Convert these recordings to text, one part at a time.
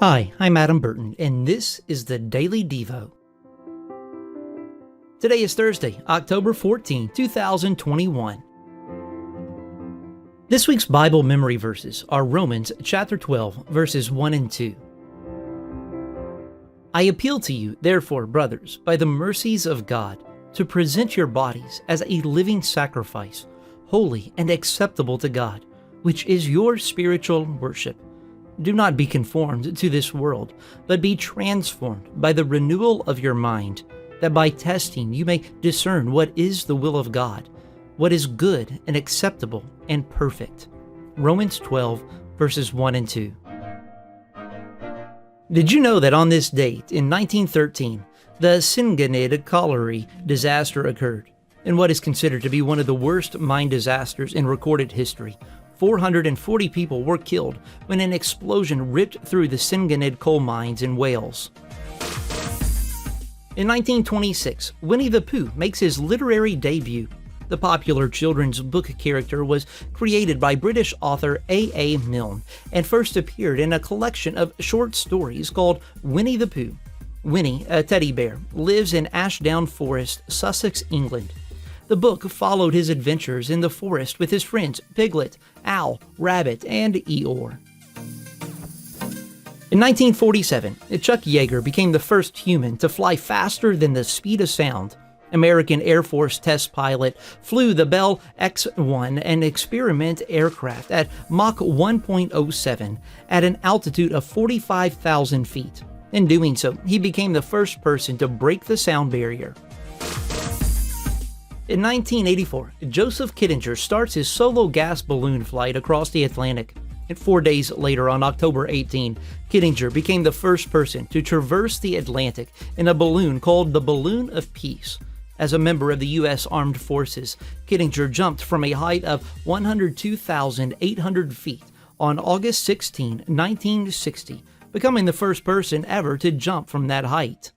Hi, I'm Adam Burton, and this is the Daily Devo. Today is Thursday, October 14, 2021. This week's Bible memory verses are Romans chapter 12, verses 1 and 2. I appeal to you, therefore, brothers, by the mercies of God, to present your bodies as a living sacrifice, holy and acceptable to God, which is your spiritual worship. Do not be conformed to this world, but be transformed by the renewal of your mind, that by testing you may discern what is the will of God, what is good and acceptable and perfect. Romans 12, verses 1 and 2. Did you know that on this date, in 1913, the Cinganid colliery disaster occurred, in what is considered to be one of the worst mine disasters in recorded history? 440 people were killed when an explosion ripped through the Cinganid coal mines in Wales. In 1926, Winnie the Pooh makes his literary debut. The popular children's book character was created by British author A. Milne and first appeared in a collection of short stories called Winnie the Pooh. Winnie, a teddy bear, lives in Ashdown Forest, Sussex, England. The book followed his adventures in the forest with his friends Piglet, Owl, Rabbit, and Eeyore. In 1947, Chuck Yeager became the first human to fly faster than the speed of sound. American Air Force test pilot flew the Bell X-1, an experiment aircraft, at Mach 1.07 at an altitude of 45,000 feet. In doing so, he became the first person to break the sound barrier. In 1984, Joseph Kittinger starts his solo gas balloon flight across the Atlantic. And 4 days later, on October 18, Kittinger became the first person to traverse the Atlantic in a balloon called the Balloon of Peace. As a member of the U.S. Armed Forces, Kittinger jumped from a height of 102,800 feet on August 16, 1960, becoming the first person ever to jump from that height.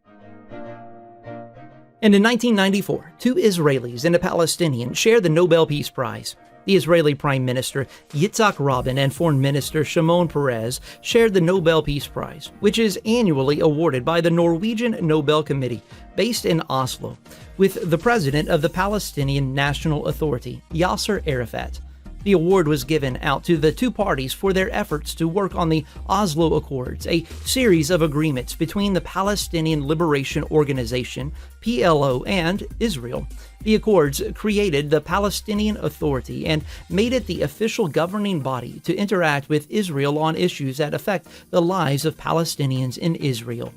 And in 1994, two Israelis and a Palestinian shared the Nobel Peace Prize. The Israeli Prime Minister Yitzhak Rabin and Foreign Minister Shimon Peres shared the Nobel Peace Prize, which is annually awarded by the Norwegian Nobel Committee, based in Oslo, with the president of the Palestinian National Authority, Yasser Arafat. The award was given out to the two parties for their efforts to work on the Oslo Accords, a series of agreements between the Palestinian Liberation Organization, PLO, and Israel. The accords created the Palestinian Authority and made it the official governing body to interact with Israel on issues that affect the lives of Palestinians in Israel.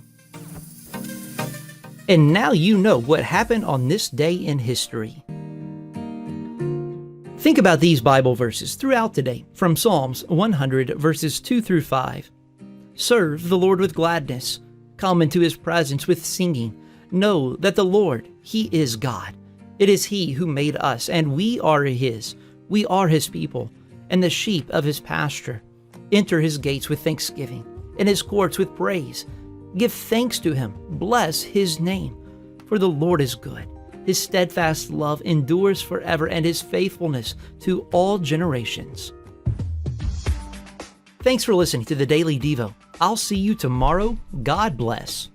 And now you know what happened on this day in history. Think about these Bible verses throughout the day from Psalms 100, verses 2 through 5. Serve the Lord with gladness. Come into His presence with singing. Know that the Lord, He is God. It is He who made us, and we are His. We are His people, and the sheep of His pasture. Enter His gates with thanksgiving, and His courts with praise. Give thanks to Him. Bless His name. For the Lord is good. His steadfast love endures forever, and His faithfulness to all generations. Thanks for listening to the Daily Devo. I'll see you tomorrow. God bless.